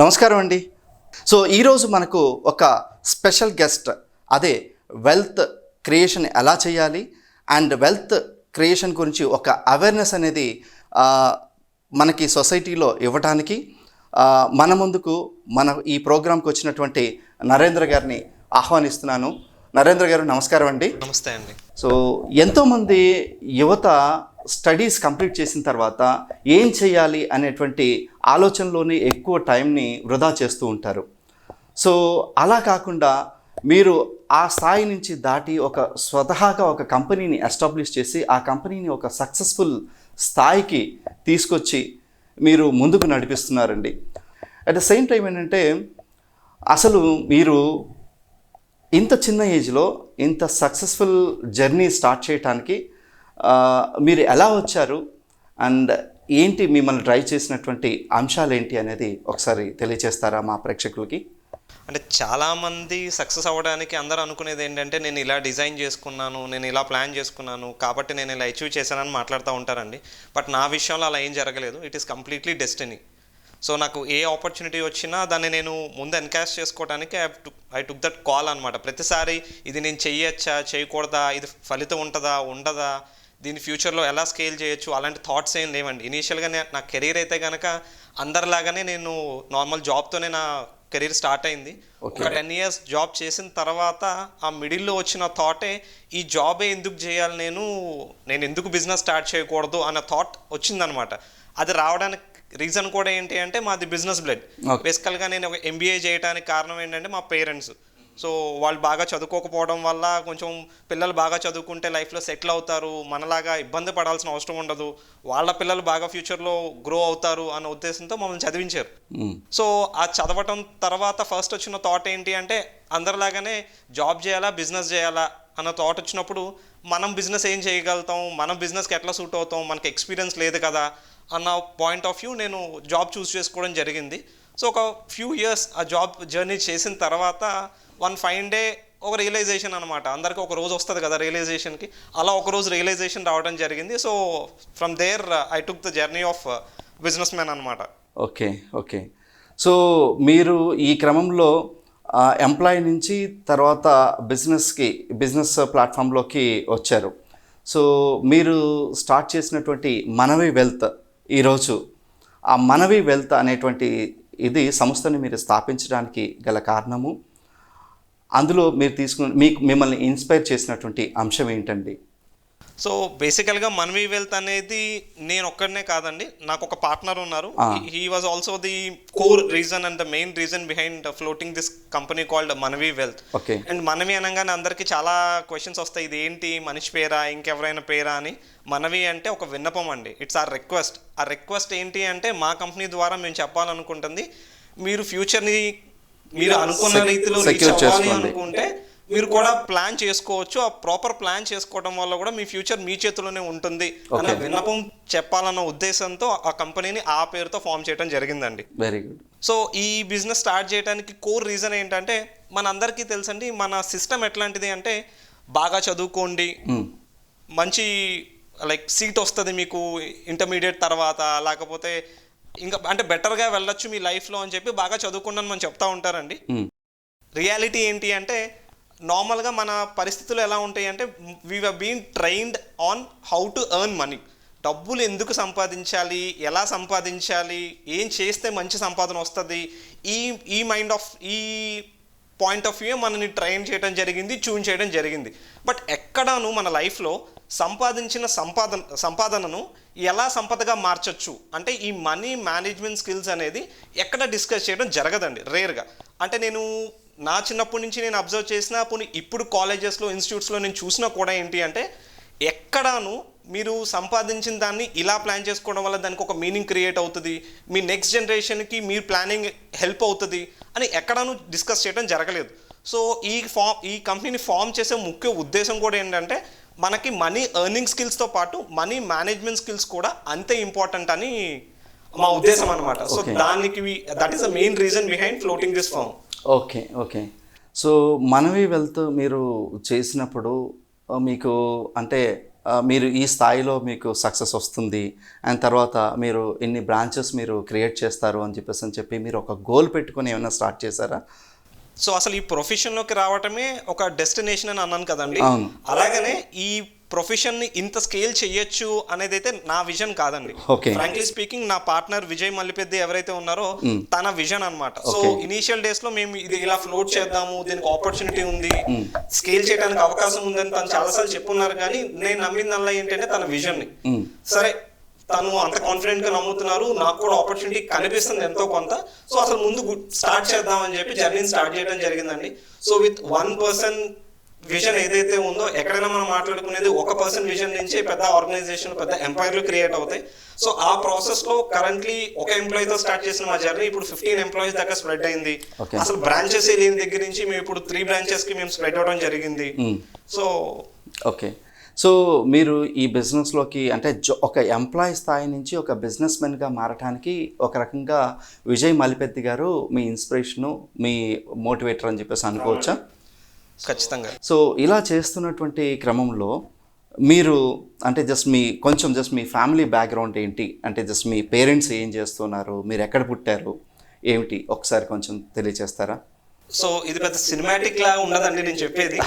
నమస్కారం అండి. సో ఈరోజు మనకు ఒక స్పెషల్ గెస్ట్, అదే వెల్త్ క్రియేషన్ ఎలా చేయాలి అండ్ వెల్త్ క్రియేషన్ గురించి ఒక అవేర్నెస్ అనేది మనకి సొసైటీలో ఇవ్వడానికి మన ముందుకు ఈ ప్రోగ్రాంకి వచ్చినటువంటి నరేంద్ర గారిని ఆహ్వానిస్తున్నాను. నరేంద్ర గారు నమస్కారం అండి. నమస్తే అండి. సో ఎంతోమంది యువత స్టడీస్ కంప్లీట్ చేసిన తర్వాత ఏం చేయాలి అనేటువంటి ఆలోచనలోనే ఎక్కువ టైంని వృధా చేస్తూ ఉంటారు. సో అలా కాకుండా మీరు ఆ స్థాయి నుంచి దాటి స్వతహాగా ఒక కంపెనీని ఎస్టాబ్లిష్ చేసి ఆ కంపెనీని ఒక సక్సెస్ఫుల్ స్థాయికి తీసుకొచ్చి మీరు ముందుకు నడిపిస్తున్నారండి. అట్ ద సేమ్ టైం ఏంటంటే, అసలు మీరు ఇంత చిన్న ఏజ్లో ఇంత సక్సెస్ఫుల్ జర్నీ స్టార్ట్ చేయడానికి మీరు ఎలా వచ్చారు అండ్ ఏంటి మిమ్మల్ని డ్రైవ్ చేసినటువంటి అంశాలు ఏంటి అనేది ఒకసారి తెలియజేస్తారా మా ప్రేక్షకులకి? అంటే చాలామంది సక్సెస్ అవ్వడానికి అందరూ అనుకునేది ఏంటంటే, నేను ఇలా డిజైన్ చేసుకున్నాను, నేను ఇలా ప్లాన్ చేసుకున్నాను కాబట్టి నేను ఇలా అచీవ్ చేశానని మాట్లాడుతూ ఉంటారండి. బట్ నా విషయంలో అలా ఏం జరగలేదు. It is completely destiny. So నాకు ఏ ఆపర్చునిటీ వచ్చినా దాన్ని నేను ముందు ఎన్కాష్ చేసుకోవడానికి ఐ టుక్ దట్ కాల్ అనమాట. ప్రతిసారి ఇది నేను చెయ్యొచ్చా, చేయకూడదా, ఇది ఫలితం ఉంటుందా, ఉండదా, దీని ఫ్యూచర్లో ఎలా స్కేల్ చేయొచ్చు, అలాంటి థాట్స్ ఏం లేవండి. ఇనీషియల్గా నా కెరీర్ అయితే కనుక అందరిలాగానే నేను నార్మల్ జాబ్తోనే నా కెరీర్ స్టార్ట్ అయింది. ఒక 10 years జాబ్ చేసిన తర్వాత ఆ మిడిల్లో వచ్చిన థాటే, ఈ జాబే ఎందుకు చేయాలి, నేను ఎందుకు బిజినెస్ స్టార్ట్ చేయకూడదు అన్న థాట్ వచ్చిందనమాట. అది రావడానికి రీజన్ కూడా ఏంటి అంటే, మాది బిజినెస్ బ్లడ్. బేసికల్గా నేను ఒక MBA చేయడానికి కారణం ఏంటంటే మా పేరెంట్స్. సో వాళ్ళు బాగా చదువుకోకపోవడం వల్ల, కొంచెం పిల్లలు బాగా చదువుకుంటే లైఫ్లో సెటిల్ అవుతారు, మనలాగా ఇబ్బంది పడాల్సిన అవసరం ఉండదు, వాళ్ళ పిల్లలు బాగా ఫ్యూచర్లో గ్రో అవుతారు అన్న ఉద్దేశంతో మమ్మల్ని చదివించారు. సో ఆ చదవటం తర్వాత ఫస్ట్ వచ్చిన థాట్ ఏంటి అంటే, అందరిలాగానే జాబ్ చేయాలా, బిజినెస్ చేయాలా అన్న థాట్ వచ్చినప్పుడు, మనం బిజినెస్ ఏం చేయగలుగుతాం, మనం బిజినెస్కి ఎట్లా సూట్ అవుతాం, మనకి ఎక్స్పీరియన్స్ లేదు కదా అన్న పాయింట్ ఆఫ్ వ్యూ నేను జాబ్ చూస్ చేసుకోవడం జరిగింది. సో ఒక ఫ్యూ ఇయర్స్ ఆ జాబ్ జర్నీ చేసిన తర్వాత వన్ ఫైన్ డే ఒక రియలైజేషన్ అనమాట. అందరికీ ఒక రోజు వస్తుంది కదా రియలైజేషన్కి, అలా ఒక రోజు రియలైజేషన్ రావడం జరిగింది. So from there I took the journey of business man అనమాట. ఓకే. సో మీరు ఈ క్రమంలో ఎంప్లాయీ నుంచి తర్వాత బిజినెస్ ప్లాట్ఫామ్లోకి వచ్చారు. సో మీరు స్టార్ట్ చేసినటువంటి మనవి వెల్త్, ఈరోజు ఆ మనవి వెల్త్ అనేటువంటి సంస్థని మీరు స్థాపించడానికి గల కారణము, అందులో మీరు మిమ్మల్ని ఇన్స్పైర్ చేసినటువంటి అంశం ఏంటండి? సో బేసికల్గా మనవి వెల్త్ అనేది నేను ఒక్కడనే కాదండి, నాకు ఒక పార్ట్నర్ ఉన్నారు. He was also the core reason and the main reason behind floating this company called మనవి వెల్త్. అండ్ మనవి అనగానే అందరికీ చాలా క్వశ్చన్స్ వస్తాయి, ఇది ఏంటి, మనిషి పేరా, ఇంకెవరైనా పేరా అని. మనవి అంటే ఒక విన్నపం అండి, ఇట్స్ ఆర్ రిక్వెస్ట్. ఆ రిక్వెస్ట్ ఏంటి అంటే, మా కంపెనీ ద్వారా మేము చెప్పాలనుకుంటుంది, మీరు ఫ్యూచర్ని మీరు అనుకున్న రీతిలో రీచ్ అవ్వాలి అనుకుంటే మీరు కూడా ప్లాన్ చేసుకోవచ్చు. ఆ ప్రాపర్ ప్లాన్ చేసుకోవడం వల్ల కూడా మీ ఫ్యూచర్ మీ చేతిలోనే ఉంటుంది అన్న విన్నపం చెప్పాలన్న ఉద్దేశంతో ఆ కంపెనీని ఆ పేరుతో ఫామ్ చేయడం జరిగిందండి. Very good. సో ఈ బిజినెస్ స్టార్ట్ చేయడానికి కోర్ రీజన్ ఏంటంటే, మనందరికీ తెలుసండి, మన సిస్టమ్ ఎట్లాంటిది అంటే, బాగా చదువుకోండి, మంచి లైక్ సీట్ వస్తుంది మీకు ఇంటర్మీడియట్ తర్వాత, లేకపోతే ఇంకా అంటే బెటర్గా వెళ్ళొచ్చు మీ లైఫ్లో అని చెప్పి బాగా చదువుకున్నాను మనం చెప్తా ఉంటారండి. రియాలిటీ ఏంటి అంటే, నార్మల్గా మన పరిస్థితులు ఎలా ఉంటాయి అంటే, we have been trained on how to earn money. డబ్బులు ఎందుకు సంపాదించాలి, ఎలా సంపాదించాలి, ఏం చేస్తే మంచి సంపాదన వస్తుంది, ఈ పాయింట్ ఆఫ్ వ్యూ మనని ట్రైన్ చేయడం జరిగింది, ట్యూన్ చేయడం జరిగింది. బట్ ఎక్కడాను మన లైఫ్లో సంపాదించిన సంపాదనను ఎలా సంపదగా మార్చొచ్చు అంటే, ఈ మనీ మేనేజ్మెంట్ స్కిల్స్ అనేది ఎక్కడ డిస్కస్ చేయడం జరగదండి, రేర్గా. అంటే నేను నా చిన్నప్పటి నుంచి నేను అబ్జర్వ్ చేసిన, ఇప్పుడు కాలేజెస్లో, ఇన్స్టిట్యూట్స్లో నేను చూసినా కూడా ఏంటి అంటే, ఎక్కడాను మీరు సంపాదించిన దాన్ని ఇలా ప్లాన్ చేసుకోవడం వల్ల దానికి ఒక మీనింగ్ క్రియేట్ అవుతుంది, మీ నెక్స్ట్ జనరేషన్కి మీ ప్లానింగ్ హెల్ప్ అవుతుంది అని ఎక్కడాను డిస్కస్ చేయడం జరగలేదు. సో ఈ కంపెనీని ఫామ్ చేసే ముఖ్య ఉద్దేశం కూడా ఏంటంటే, మనకి మనీ ఎర్నింగ్ స్కిల్స్తో పాటు మనీ మేనేజ్మెంట్ స్కిల్స్ కూడా అంతే ఇంపార్టెంట్ అని మా ఉద్దేశం అనమాట. So that is the main reason behind floating this firm. Okay. So మనవి వెల్త్ మీరు చేసినప్పుడు మీకు అంటే మీరు ఈ స్థాయిలో మీకు సక్సెస్ వస్తుంది అండ్ తర్వాత మీరు ఇన్ని బ్రాంచెస్ మీరు క్రియేట్ చేస్తారు అని చెప్పి మీరు ఒక గోల్ పెట్టుకొని ఏమైనా స్టార్ట్ చేశారా? సో అసలు ఈ ప్రొఫెషన్లోకి రావటమే ఒక డెస్టినేషన్ అని అన్నాను కదండి. అవును. అలాగనే ఈ ప్రొఫెషన్ని ఇంత స్కేల్ చేయొచ్చు అనేది అయితే నా విజన్ కాదండి. ఫ్రాంక్లీ స్పీకింగ్ నా పార్ట్నర్ విజయ్ మల్లిపెద్ది ఎవరైతే ఉన్నారో తన విజన్ అన్నమాట. సో ఇనీషియల్ డేస్ లో మేము ఇది ఇలా ఫ్లోట్ చేద్దాము, దీనికి ఆపర్చునిటీ ఉంది, స్కేల్ చేయడానికి అవకాశం ఉందని తను చాలాసార్లు చెప్పున్నారు. కానీ నేను నమ్మిందల్లా ఏంటంటే తన విజన్ ని, సరే తను అంత కాన్ఫిడెంట్ గా నమ్ముతున్నారు, నాకు కూడా ఆపర్చునిటీ కనిపిస్తుంది ఎంతో కొంత, సో అసలు ముందు స్టార్ట్ చేద్దామని చెప్పి జర్నీని స్టార్ట్ చేయడం జరిగిందండి. సో విత్ 1% విజన్ ఏదైతే ఉందో, ఎక్కడైనా మనం మాట్లాడుకునేది 1% విజన్ నుంచి పెద్ద ఆర్గనైజేషన్, పెద్ద ఎంపైర్లు క్రియేట్ అవుతాయి. సో ఆ ప్రాసెస్ లో కరెంట్లీ ఒక ఎంప్లాయీతో స్టార్ట్ చేసిన మా జర్నీ ఇప్పుడు 15 ఎంప్లాయీస్ దాకా స్ప్రెడ్ అయింది. అసలు బ్రాంచెస్ లేని దగ్గర నుంచి మేము ఇప్పుడు 3 బ్రాంచెస్ కి మేము స్ప్రెడ్ అవడం జరిగింది. సో ఓకే, సో మీరు ఈ బిజినెస్లోకి అంటే ఒక ఎంప్లాయీ స్థాయి నుంచి ఒక బిజినెస్ మెన్గా మారటానికి ఒక రకంగా విజయ్ మల్లిపెద్ది గారు మీ ఇన్స్పిరేషను, మీ మోటివేటర్ అని చెప్పేసి అనుకోవచ్చా? ఖచ్చితంగా. సో ఇలా చేస్తున్నటువంటి క్రమంలో మీరు అంటే జస్ట్ మీ ఫ్యామిలీ బ్యాక్గ్రౌండ్ ఏంటి, అంటే జస్ట్ మీ పేరెంట్స్ ఏం చేస్తున్నారు, మీరు ఎక్కడ పుట్టారు, ఏమిటి ఒకసారి కొంచెం తెలియచేస్తారా? సో ఇది పెద్ద సినిమాటిక్ లా ఉండదండి నేను చెప్పేది.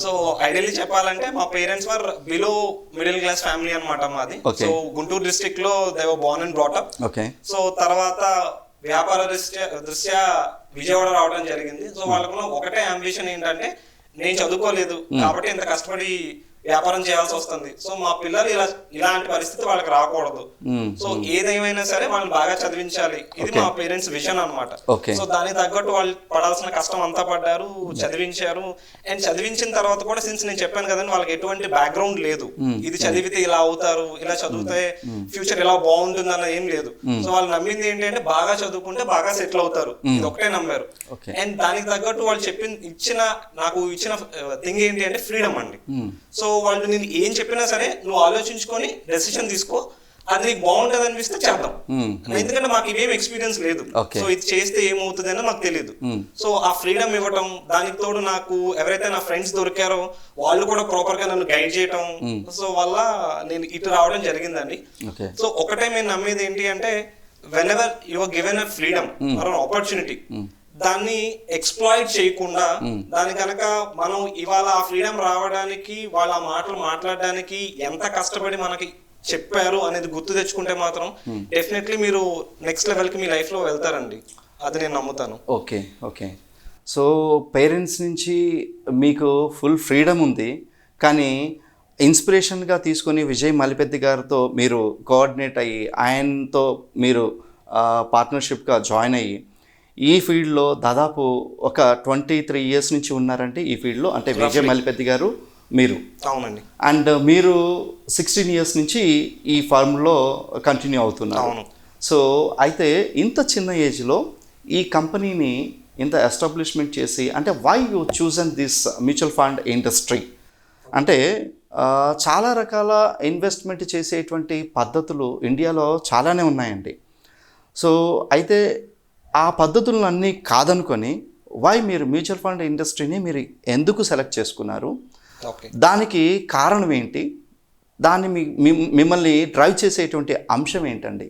సో ఐడియల్లీ చెప్పాలంటే మా parents were below middle class family అనమాట మాది. సో గుంటూరు డిస్ట్రిక్ట్ లో they were born and brought up. So తర్వాత వ్యాపార దృష్ట్యా విజయవాడ రావడం జరిగింది. సో వాళ్ళకున్న ఒకటే అంబిషన్ ఏంటంటే, నేను చదువుకోలేదు కాబట్టి ఇంత కష్టపడి వ్యాపారం చేయాల్సి వస్తుంది, సో మా పిల్లలు ఇలాంటి పరిస్థితి వాళ్ళకి రాకూడదు, సో ఏదేమైనా సరే వాళ్ళని బాగా చదివించాలి, ఇది మా పేరెంట్స్ విజన్ అనమాట. సో దానికి తగ్గట్టు వాళ్ళు పడాల్సిన కష్టం అంతా పడ్డారు, చదివించారు. అండ్ చదివించిన తర్వాత కూడా సిన్స్ నేను చెప్పాను కదండి, వాళ్ళకి ఎటువంటి బ్యాక్గ్రౌండ్ లేదు, ఇది చదివితే ఇలా అవుతారు, ఇలా చదివితే ఫ్యూచర్ ఇలా బాగుంటుంది అన్న ఏం లేదు. సో వాళ్ళు నమ్మింది ఏంటంటే బాగా చదువుకుంటే బాగా సెటిల్ అవుతారు, ఇది ఒకటే నమ్మారు. అండ్ దానికి తగ్గట్టు వాళ్ళు నాకు ఇచ్చిన థింగ్ ఏంటి అంటే ఫ్రీడమ్ అండి. సో వాళ్ళు నేను ఏం చెప్పినా సరే నువ్వు ఆలోచించుకొని డెసిషన్ తీసుకో, అది నీకు బాగుంటుంది అనిపిస్తే చేద్దాం, ఎందుకంటే మాకు ఇవేం ఎక్స్పీరియన్స్ లేదు, సో ఇది చేస్తే ఏమవుతుంది అని మాకు తెలియదు. సో ఆ ఫ్రీడమ్ ఇవ్వటం, దానికి తోడు నాకు ఎవరైతే నా ఫ్రెండ్స్ దొరికారో వాళ్ళు కూడా ప్రాపర్ గా నన్ను గైడ్ చేయటం, సో వల్ల నేను ఇటు రావడం జరిగిందండి. సో ఒకటే మేము నమ్మేది ఏంటి అంటే, whenever you are given a freedom or an opportunity, దాన్ని ఎక్స్ప్లాయిట్ చేయకుండా, దాని కనుక మనం ఇవాళ ఆ ఫ్రీడమ్ రావడానికి, వాళ్ళ మాటలు మాట్లాడడానికి ఎంత కష్టపడి మనకి చెప్పారు అనేది గుర్తు తెచ్చుకుంటే మాత్రం డెఫినెట్లీ మీరు నెక్స్ట్ లెవెల్కి మీ లైఫ్లో వెళ్తారండి, అది నేను నమ్ముతాను. ఓకే, సో పేరెంట్స్ నుంచి మీకు ఫుల్ ఫ్రీడమ్ ఉంది, కానీ ఇన్స్పిరేషన్గా తీసుకొని విజయ్ మల్లిపెద్ది గారితో మీరు కోఆర్డినేట్ అయ్యి ఆయనతో మీరు పార్ట్నర్షిప్గా జాయిన్ అయ్యి ఈ ఫీల్డ్లో దాదాపు ఒక 23 ఇయర్స్ నుంచి ఉన్నారంటే ఈ ఫీల్డ్లో, అంటే విజయ్ మల్లిపెద్ది గారు మీరు. అవునండి. అండ్ మీరు 16 ఇయర్స్ నుంచి ఈ ఫార్మ్లో కంటిన్యూ అవుతున్నారు. సో అయితే ఇంత చిన్న ఏజ్లో ఈ కంపెనీని ఇంత ఎస్టాబ్లిష్మెంట్ చేసి, అంటే why you chosen this mutual fund industry? అంటే చాలా రకాల ఇన్వెస్ట్మెంట్ చేసేటువంటి పద్ధతులు ఇండియాలో చాలానే ఉన్నాయండి. సో అయితే ఆ పద్ధతులన్నీ కాదనుకొని వై మీరు మ్యూచువల్ ఫండ్ ఇండస్ట్రీని మీరు ఎందుకు సెలెక్ట్ చేసుకున్నారు, దానికి కారణం ఏంటి, దాన్ని మిమ్మల్ని డ్రైవ్ చేసేటువంటి అంశం ఏంటండి?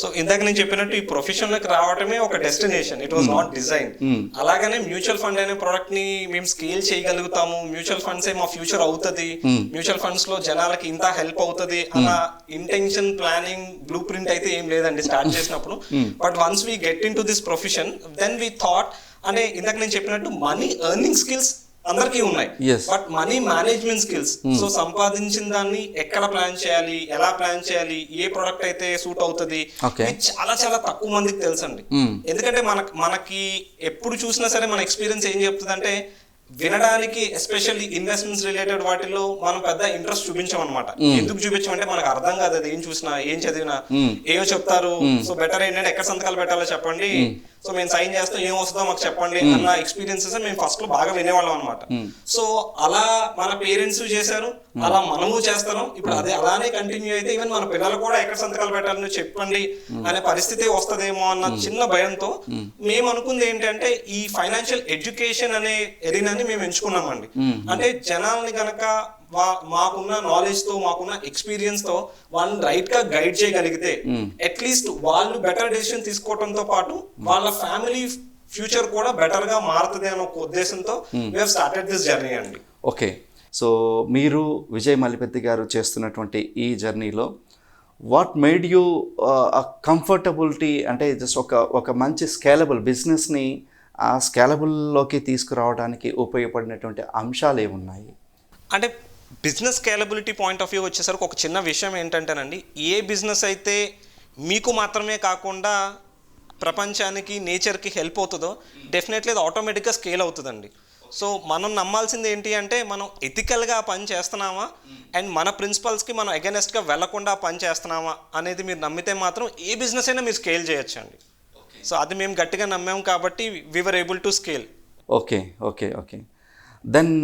సో ఇందాక నేను చెప్పినట్టు ఈ ప్రొఫెషన్లోకి రావడమే ఒక destination, it was not design. అలాగనే మ్యూచువల్ ఫండ్ అనే ప్రోడక్ట్ ని మేము స్కేల్ చేయగలుగుతాము, మ్యూచువల్ ఫండ్స్ మా ఫ్యూచర్ అవుతుంది, మ్యూచువల్ ఫండ్స్ లో జనాలకి ఇంత హెల్ప్ అవుతుంది అన్న ఇంటెన్షన్, ప్లానింగ్, బ్లూ ప్రింట్ అయితే ఏం లేదండి స్టార్ట్ చేసినప్పుడు. But once we get into this profession, then we thought, అంటే ఇందాక నేను చెప్పినట్టు మనీ ఎర్నింగ్ స్కిల్స్ అందరికీ ఉన్నాయి, but money management skills, so సంపాదించిన దాన్ని ఎక్కడ ప్లాన్ చేయాలి, ఎలా ప్లాన్ చేయాలి, ఏ ప్రొడక్ట్ అయితే సూట్ అవుతుంది, చాలా చాలా తక్కువ మందికి తెలుసండి. ఎందుకంటే మనకి ఎప్పుడు చూసినా సరే మన ఎక్స్పీరియన్స్ ఏం చెప్తుంది అంటే, వినడానికి ఎస్పెషల్లీ ఇన్వెస్ట్మెంట్స్ రిలేటెడ్ వాటిల్లో మనం పెద్ద ఇంట్రెస్ట్ చూపించాం అనమాట. ఎందుకు చూపించామంటే మనకు అర్థం కాదు, అది ఏం చూసినా ఏం చదివినా ఏమో చెప్తారు, సో బెటర్ ఏంటంటే ఎక్కడ సంతకాలు పెట్టాలో చెప్పండి, సో మేము సైన్ చేస్తాం, ఏం వస్తుందో మాకు చెప్పండి అన్న ఎక్స్పీరియన్సెస్ మేము ఫస్ట్ లో బాగా వినేవాళ్ళం అనమాట. సో అలా మన పేరెంట్స్ చేశారు, అలా మనము చేస్తాం, ఇప్పుడు అదే అలానే కంటిన్యూ అయితే ఈవెన్ మన పిల్లలు కూడా ఎక్కడ సంతకాలు పెట్టాలని చెప్పండి అనే పరిస్థితి వస్తుందేమో అన్న చిన్న భయంతో మేము అనుకుంది ఏంటంటే, ఈ ఫైనాన్షియల్ ఎడ్యుకేషన్ అనే ఎరీనాని మేము ఎంచుకున్నామండి. అంటే జనాల్ని కనుక మాకున్న నాలెడ్జ్తో మాకున్న ఎక్స్పీరియన్స్తో వాళ్ళని రైట్గా గైడ్ చేయగలిగితే అట్లీస్ట్ వాళ్ళు బెటర్ డెసిషన్ తీసుకోవడంతో పాటు వాళ్ళ ఫ్యామిలీ ఫ్యూచర్ కూడా బెటర్గా మారుతుంది అనే ఒక ఉద్దేశంతో we have started this journey అండి. ఓకే, సో మీరు విజయ్ మల్లిపెద్ది గారు చేస్తున్నటువంటి ఈ జర్నీలో వాట్ మేడ్ యూ కంఫర్టబిలిటీ, అంటే జస్ట్ ఒక మంచి స్కేలబుల్ బిజినెస్ని ఆ స్కేలబుల్లోకి తీసుకురావడానికి ఉపయోగపడినటువంటి అంశాలు ఏమున్నాయి? అంటే business scalability point of view వచ్చేసరికి ఒక చిన్న విషయం ఏంటంటేనండి, ఏ బిజినెస్ అయితే మీకు మాత్రమే కాకుండా ప్రపంచానికి నేచర్కి హెల్ప్ అవుతుందో డెఫినెట్లీ అది ఆటోమేటిక్గా స్కేల్ అవుతుందండి. సో మనం నమ్మాల్సింది ఏంటి అంటే మనం ఎథికల్గా పని చేస్తున్నామా అండ్ మన ప్రిన్సిపల్స్కి మనం అగెనెస్ట్గా వెళ్లకుండా పని చేస్తున్నామా అనేది మీరు నమ్మితే మాత్రం ఏ బిజినెస్ అయినా మీరు స్కేల్ చేయొచ్చండి. సో అది మేము గట్టిగా నమ్మాము కాబట్టి we were able to scale. Okay okay okay then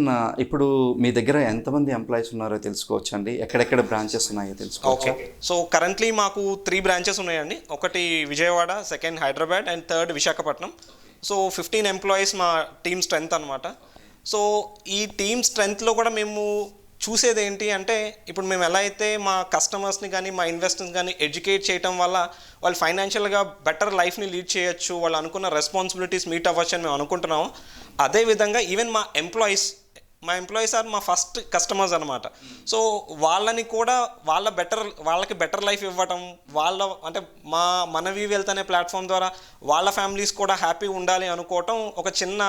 ఇప్పుడు మీ దగ్గర ఎంతమంది ఎంప్లాయీస్ ఉన్నారో తెలుసుకోవచ్చండి? ఎక్కడెక్కడ బ్రాంచెస్ ఉన్నాయో తెలుసుకోవచ్చు? ఓకే, సో కరెంట్లీ మాకు 3 బ్రాంచెస్ ఉన్నాయండి. ఒకటి Vijayawada, second Hyderabad and third Visakhapatnam. So 15 employees మా టీమ్ స్ట్రెంత్ అనమాట. సో ఈ టీమ్ స్ట్రెంత్లో కూడా మేము చూసేది ఏంటి అంటే ఇప్పుడు మేము ఎలా అయితే మా కస్టమర్స్ని కానీ మా ఇన్వెస్టర్స్ కానీ ఎడ్యుకేట్ చేయడం వల్ల వాళ్ళు ఫైనాన్షియల్గా బెటర్ లైఫ్ని లీడ్ చేయొచ్చు, వాళ్ళు అనుకున్న రెస్పాన్సిబిలిటీస్ మీట్ అవ్వచ్చు అని మేము అనుకుంటున్నాము. అదేవిధంగా ఈవెన్ మా ఎంప్లాయీస్ ఆర్ మా ఫస్ట్ కస్టమర్స్ అనమాట. సో వాళ్ళని కూడా వాళ్ళకి బెటర్ లైఫ్ ఇవ్వటం, అంటే మనవి వెల్త్ అనే ప్లాట్ఫామ్ ద్వారా వాళ్ళ ఫ్యామిలీస్ కూడా హ్యాపీ ఉండాలి అనుకోవటం ఒక చిన్న,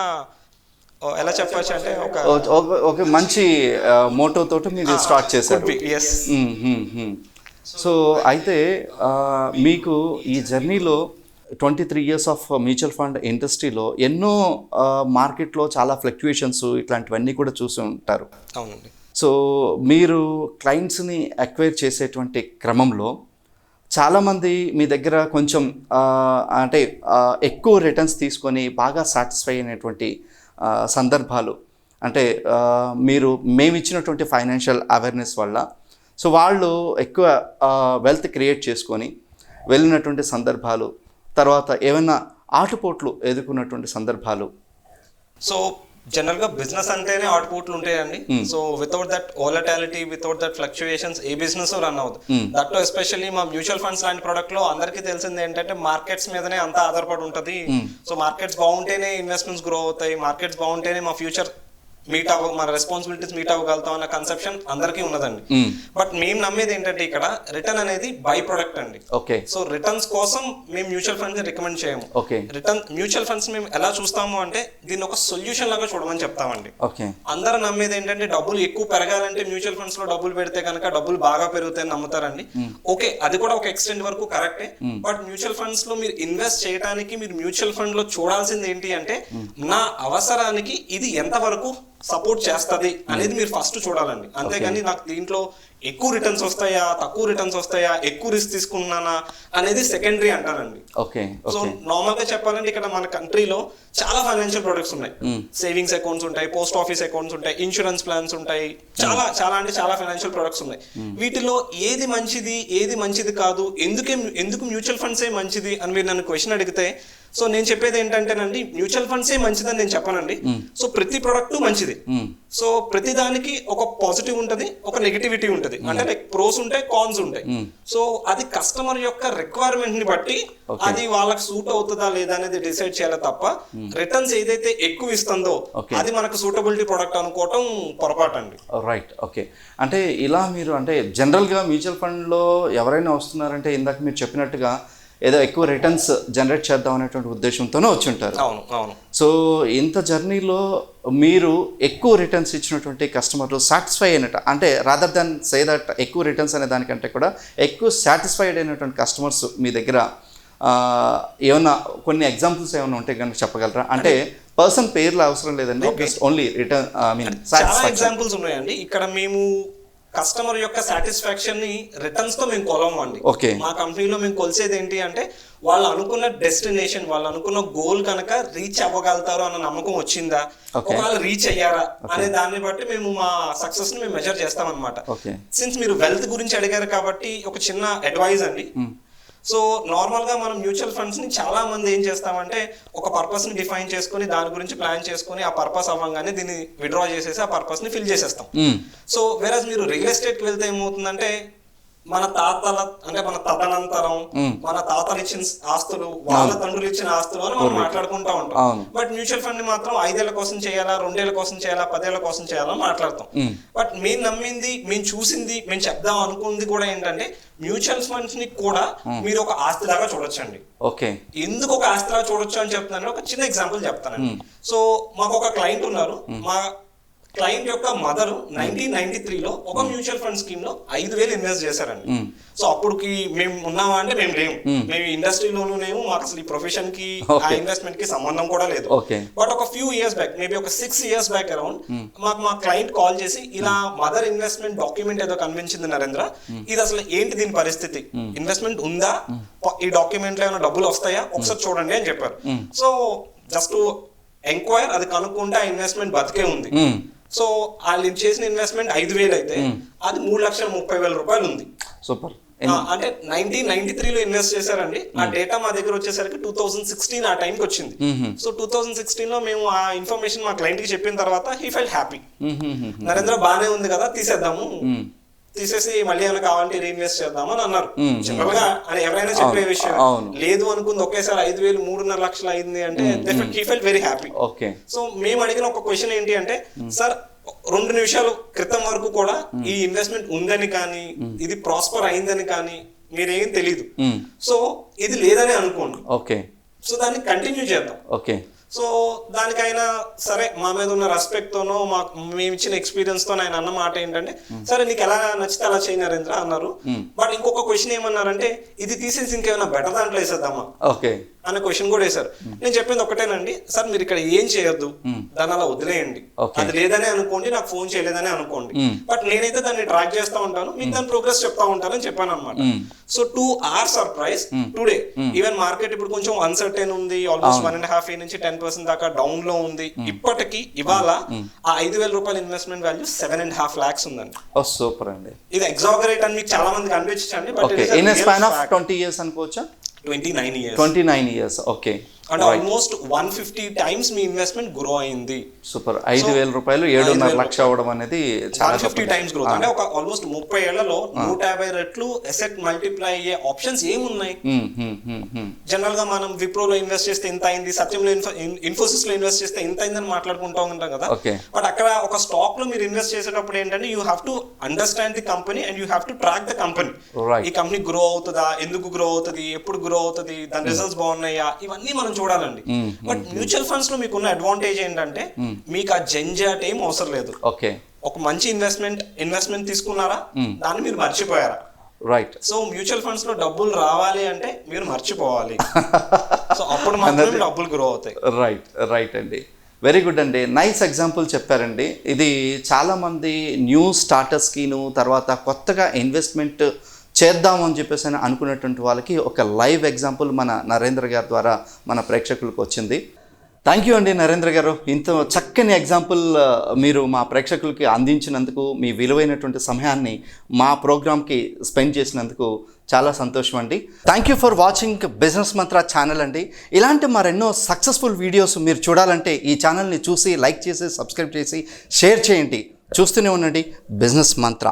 ఎలా చెప్పచ్చు అంటే ఒక మంచి మోటో తోటి మీరు స్టార్ట్ చేశారు. సో అయితే మీకు ఈ జర్నీలో 23 years ఆఫ్ మ్యూచువల్ ఫండ్ ఇండస్ట్రీలో ఎన్నో మార్కెట్లో చాలా ఫ్లక్చుయేషన్స్ ఇట్లాంటివన్నీ కూడా చూసి ఉంటారు. అవునండి. సో మీరు క్లయింట్స్ని అక్వైర్ చేసేటువంటి క్రమంలో చాలామంది మీ దగ్గర కొంచెం అంటే ఎక్కువ రిటర్న్స్ తీసుకొని బాగా సాటిస్ఫై అయినటువంటి సందర్భాలు, అంటే మేము ఇచ్చినటువంటి ఫైనాన్షియల్ అవేర్నెస్ వల్ల సో వాళ్ళు ఎక్కువ వెల్త్ క్రియేట్ చేసుకొని వెళ్ళినటువంటి సందర్భాలు, తర్వాత ఏమైనా ఆటుపోట్లు ఎదుర్కొన్నటువంటి సందర్భాలు? సో జనరల్గా బిజినెస్ అంటేనే ఆటుపోట్లు ఉంటాయండి. So without that volatility, without that fluctuations A business run అవుతుంది. దట్ ఎస్పెషల్లీ మా మ్యూచువల్ ఫండ్స్ లాంటి ప్రోడక్ట్ లో అందరికీ తెలిసింది ఏంటంటే మార్కెట్స్ మీదనే అంతా ఆధారపడి ఉంటుంది. సో మార్కెట్స్ బాగుంటేనే ఇన్వెస్ట్మెంట్స్ గ్రో అవుతాయి, మార్కెట్స్ బాగుంటేనే మా ఫ్యూచర్ మన రెస్పాన్సిబిలిటీస్ మీట్ అవ్వగలుగుతాం అన్న కన్సెప్షన్ అందరికీ ఉన్నదండి. బట్ మేము నమ్మేది ఏంటంటే ఇక్కడ రిటర్న్ అనేది బై ప్రొడక్ట్ అండి. ఓకే, సో రిటర్న్స్ కోసం మేము మ్యూచువల్ ఫండ్స్ రికమెండ్ చేయము. మ్యూచువల్ ఫండ్స్ మేము ఎలా చూస్తాము అంటే దీన్ని ఒక సొల్యూషన్ లాగా చూడమని చెప్తామండి. అందరూ నమ్మేది ఏంటంటే డబ్బులు ఎక్కువ పెరగాలంటే మ్యూచువల్ ఫండ్స్ లో డబ్బులు పెడితే కనుక డబ్బులు బాగా పెరుగుతాయని నమ్ముతారండి. ఓకే, అది కూడా ఒక ఎక్స్టెంట్ వరకు కరెక్టే. బట్ మ్యూచువల్ ఫండ్స్ లో మీరు ఇన్వెస్ట్ చేయడానికి మీరు మ్యూచువల్ ఫండ్ లో చూడాల్సింది ఏంటి అంటే నా అవసరానికి ఇది ఎంత వరకు సపోర్ట్ చేస్తుంది అనేది మీరు ఫస్ట్ చూడాలండి. అంతేగాని నాకు దీంట్లో ఎక్కువ రిటర్న్స్ వస్తాయా, తక్కువ రిటర్న్స్ వస్తాయా, ఎక్కువ రిస్క్ తీసుకున్నానా అనేది సెకండరీ అంటానండి. సో నార్మల్ గా చెప్పాలంటే ఇక్కడ మన కంట్రీలో చాలా ఫైనాన్షియల్ ప్రొడక్ట్స్ ఉన్నాయి. సేవింగ్స్ అకౌంట్స్ ఉంటాయి, పోస్ట్ ఆఫీస్ అకౌంట్స్ ఉంటాయి, ఇన్సూరెన్స్ ప్లాన్స్ ఉంటాయి, చాలా ఫైనాన్షియల్ ప్రొడక్ట్స్ ఉన్నాయి. వీటిలో ఏది మంచిది, ఏది మంచిది కాదు, ఎందుకు మ్యూచువల్ ఫండ్సే మంచిది అని మీరు నన్ను క్వశ్చన్ అడిగితే సో నేను చెప్పేది ఏంటంటేనండి మ్యూచువల్ ఫండ్సే మంచిదని నేను చెప్పానండి. సో ప్రతి ప్రొడక్ట్ మంచిది. సో ప్రతి దానికి ఒక పాజిటివ్ ఉంటుంది, ఒక నెగిటివిటీ ఉంటుంది. అంటే లైక్ ప్రోస్ ఉంటాయి, కాన్స్ ఉంటాయి. సో అది కస్టమర్ యొక్క రిక్వైర్మెంట్ ని బట్టి అది వాళ్ళకి సూట్ అవుతుందా లేదా అనేది డిసైడ్ చేయాలి తప్ప రిటర్న్స్ ఏదైతే ఎక్కువ ఇస్తుందో అది మనకు సూటబిలిటీ ప్రొడక్ట్ అనుకోవటం పొరపాటు అండి. Right, okay. అంటే ఇలా మీరు అంటే జనరల్గా మ్యూచువల్ ఫండ్లో ఎవరైనా వస్తున్నారంటే ఇందాక మీరు చెప్పినట్టుగా ఏదో ఎక్కువ రిటర్న్స్ జనరేట్ చేద్దాం అనేటువంటి ఉద్దేశంతోనే వచ్చి ఉంటారు. అవును. సో ఇంత జర్నీలో మీరు ఎక్కువ రిటర్న్స్ ఇచ్చినటువంటి కస్టమర్లు సాటిస్ఫై అయినట్టు, అంటే రాదర్ దాన్ సే దట్ ఎక్కువ రిటర్న్స్ అనే దానికంటే కూడా ఎక్కువ సాటిస్ఫైడ్ అయినటువంటి కస్టమర్స్ మీ దగ్గర ఏమన్నా కొన్ని ఎగ్జాంపుల్స్ ఏమైనా ఉంటే కనుక చెప్పగలరా? అంటే పర్సన్ పేర్లు అవసరం లేదండి, జస్ట్ ఓన్లీ రిటర్న్ చాలా ఎగ్జాంపుల్స్ ఉన్నాయండి. ఇక్కడ మేము కస్టమర్ యొక్క సాటిస్ఫాక్షన్ ని రిటర్న్స్ తో మేము కొలవం అండి. మా కంపెనీలో మేము కొలిసేది ఏంటి అంటే వాళ్ళు అనుకున్న డెస్టినేషన్, వాళ్ళు అనుకున్న గోల్ కనుక రీచ్ అవ్వగలుగుతారు అన్న నమ్మకం వచ్చిందా, ఒకవేళ రీచ్ అయ్యారా అనే దాన్ని బట్టి మేము మా సక్సెస్ ని మేము మెజర్ చేస్తాం అనమాట. సిన్స్ మీరు వెల్త్ గురించి అడిగారు కాబట్టి ఒక చిన్న అడ్వైజ్ అండి. సో నార్మల్గా మనం మ్యూచువల్ ఫండ్స్ని చాలా మంది ఏం చేస్తామంటే ఒక పర్పస్ని డిఫైన్ చేసుకుని దాని గురించి ప్లాన్ చేసుకుని ఆ పర్పస్ అవ్వగానే దీన్ని విత్డ్రా చేసేసి ఆ పర్పస్ని ఫిల్ చేసేస్తాం. సో వెరాజ్ మీరు రియల్ ఎస్టేట్కి వెళ్తే ఏమవుతుందంటే మన తాతల అంటే మన తదనంతరం మన తాతలు ఇచ్చిన ఆస్తులు వాళ్ళ తండ్రులు ఇచ్చిన ఆస్తులు అని మనం మాట్లాడుకుంటా ఉంటాం. బట్ మ్యూచువల్ ఫండ్ ని మాత్రం 5 ఏళ్ల కోసం చేయాలా, 2 ఏళ్ల కోసం చేయాలా, 10 ఏళ్ల కోసం చేయాలని మాట్లాడతాం. బట్ మేము నమ్మింది, మేము చూసింది, మేము చెప్దాం అనుకుంది కూడా ఏంటంటే మ్యూచువల్ ఫండ్స్ ని కూడా మీరు ఒక ఆస్తిలాగా చూడొచ్చండి. ఓకే, ఎందుకు ఒక ఆస్తిలాగా చూడొచ్చు అని చెప్తున్నాను, ఒక చిన్న ఎగ్జాంపుల్ చెప్తానండి. సో మాకు ఒక క్లయింట్ ఉన్నారు. మా క్లయింట్ యొక్క మదర్ 1993లో ఒక మ్యూచువల్ ఫండ్ స్కీమ్ లో 5,000 ఇన్వెస్ట్ చేశారండి. సో అప్పుడుకి మేము ఉన్నామా అంటే మేము లేము, మేము ఇండస్ట్రీలోనూ లేము, మాకు అసలు ఈ ప్రొఫెషన్ కి ఆ ఇన్వెస్ట్మెంట్ కి సంబంధం కూడా లేదు. బట్ ఒక ఫ్యూ ఇయర్స్ బ్యాక్, మేబీ ఒక 6 years బ్యాక్ అరౌండ్ మాకు మా క్లయింట్ కాల్ చేసి ఇలా మదర్ ఇన్వెస్ట్మెంట్ డాక్యుమెంట్ ఏదో కనిపించింది నరేంద్ర, ఇది అసలు ఏంటి దీని పరిస్థితి, ఇన్వెస్ట్మెంట్ ఉందా, ఈ డాక్యుమెంట్ లో ఏమైనా డబ్బులు వస్తాయా, ఒకసారి చూడండి అని చెప్పారు. సో జస్ట్ ఎంక్వైర్, అది కనుక్కుంటే ఆ ఇన్వెస్ట్మెంట్ బతికే ఉంది. సో వాళ్ళు చేసిన ఇన్వెస్ట్మెంట్ 5,000 అయితే అది 3,30,000 రూపాయలు ఉంది. సూపర్. అంటే 1993లో ఇన్వెస్ట్ చేశారండి. ఆ డేటా మా దగ్గర వచ్చేసరికి 2016 ఆ టైంకి వచ్చింది. సో 2016లో మేము ఆ ఇన్ఫర్మేషన్ మా క్లయింట్ కి చెప్పిన తర్వాత హీ ఫెల్ట్ హ్యాపీ. నరేంద్ర బానే ఉంది కదా, తీసేద్దాము, తీసేసి మళ్ళీ ఏమైనా కావాలంటే రీఇన్వెస్ట్ చేద్దామని అన్నారు. జనరల్ గా ఎవరైనా చెప్పే విషయం. లేదు అనుకుంది ఒకేసారి 5,000 3.5 లక్షలు అయింది అంటే he felt very happy. So మేము అడిగిన ఒక క్వశ్చన్ ఏంటి అంటే, సార్ 2 నిమిషాల క్రితం వరకు కూడా ఈ ఇన్వెస్ట్మెంట్ ఉందని కానీ ఇది ప్రాస్పర్ అయిందని కానీ మీరేం తెలీదు. సో ఇది లేదని అనుకోండి, సో దాన్ని కంటిన్యూ చేద్దాం. సో దానికైనా సరే మా మీద ఉన్న రెస్పెక్ట్ తోనో మేము ఇచ్చిన ఎక్స్పీరియన్స్ తో ఆయన అన్న మాట ఏంటంటే, సరే నీకు ఎలా నచ్చితే అలా చేయి నరేంద్ర అన్నారు. బట్ ఇంకొక క్వశ్చన్ ఏమన్నారంటే, ఇది తీసేసి ఇంకేమైనా బెటర్ దాంట్లో వేసేద్దామా అనే క్వశ్చన్ కూడా వేశారు. నేను చెప్పింది ఒకటేనండి, సార్ మీరు ఇక్కడ ఏం చేయొద్దు, దాన్ని అలా వదిలేయండి, అది లేదనే అనుకోండి, నాకు ఫోన్ చేయలేదని అనుకోండి, బట్ నేనైతే దాన్ని ట్రాక్ చేస్తా ఉంటాను, మీకు దాని ప్రోగ్రెస్ చెప్తా ఉంటానని చెప్పాను అనమాట. So to our surprise today even market ఇప్పుడు కొంచెం అన్సర్టైన్ ఉంది, ఆల్మోస్ట్ 1.5 నుంచి 10% దాకా డౌన్ లో ఉంది. ఇప్పటికి ఇవాళ ఆ 5,000 రూపాయల ఇన్వెస్ట్మెంట్ వాల్యూ 7.5 lakhs ఉందండి. సూపర్ అండి. ఇది ఎగ్జాగరేట్ అని మీకు చాలా మందికి అనిపించండి, బట్ 20 years అనుకోవచ్చా? 29 years. ఓకే. అంటే ఆల్మోస్ట్ 150 times మీ ఇన్వెస్ట్మెంట్ గ్రో అయింది. సూపర్. 5,000 రూపాయలు 7.5 లక్ష అవ్వడం అనేది 150 times గ్రోత్. అంటే ఒక ఆల్మోస్ట్ 30 ఏళ్లలో 150 రెట్లు అసెట్ మల్టిప్లై అయ్యే ఆప్షన్స్ ఏమున్నాయి? జనరల్ గా మనం విప్రోలో ఇన్వెస్ట్ చేస్తే ఎంత అయింది, సత్యంలో ఇన్ఫోసిస్ లో ఇన్వెస్ట్ చేస్తే ఎంత అయిందని మాట్లాడుకుంటూ ఉంటాం కదా. బట్ అక్కడ ఒక స్టాక్ లో మీరు ఇన్వెస్ట్ చేసేటప్పుడు ఏంటంటే you have to understand the company and you have to track the company. ఈ కంపెనీ గ్రో అవుతుందా, ఎందుకు గ్రో అవుతుంది, ఎప్పుడు గ్రో అవుతుంది, దాని రిజల్ట్స్ బాగున్నాయా, ఇవన్నీ మనం చూడాలండి. బట్ మ్యూచువల్ ఫండ్స్ లో మీకున్న అడ్వాంటేజ్ ఏంటంటే మీకు ఆ జంజాట్ ఏం అవసరం లేదు. ఒక మంచి ఇన్వెస్ట్మెంట్ తీసుకున్నారా, దాన్ని మీరు మర్చిపోయారా, రైట్. సో మ్యూచువల్ ఫండ్స్ లో డబ్బులు రావాలి అంటే మీరు మర్చిపోవాలి. సో అప్పుడు మాత్రమే డబ్బులు గ్రో అవుతాయి. రైట్ అండి. వెరీ గుడ్ అండి. నైస్ ఎగ్జాంపుల్ చెప్పారండి. ఇది చాలామంది న్యూ స్టార్టర్స్కిను తర్వాత కొత్తగా ఇన్వెస్ట్మెంట్ చేద్దామని చెప్పేసి అని అనుకునేటువంటి వాళ్ళకి ఒక లైవ్ ఎగ్జాంపుల్ మన నరేంద్ర గారి ద్వారా మన ప్రేక్షకులకు వచ్చింది. థ్యాంక్ యూ అండి నరేంద్ర గారు. ఇంత చక్కని ఎగ్జాంపుల్ మీరు మా ప్రేక్షకులకి అందించినందుకు, మీ విలువైనటువంటి సమయాన్ని మా ప్రోగ్రామ్కి స్పెండ్ చేసినందుకు చాలా సంతోషం అండి. Thank you for watching business Mantra channel అండి. ఇలాంటి మరెన్నో సక్సెస్ఫుల్ వీడియోస్ మీరు చూడాలంటే ఈ ఛానల్ని చూసి లైక్ చేసి సబ్స్క్రైబ్ చేసి షేర్ చేయండి. చూస్తూనే ఉండండి బిజినెస్ మంత్ర.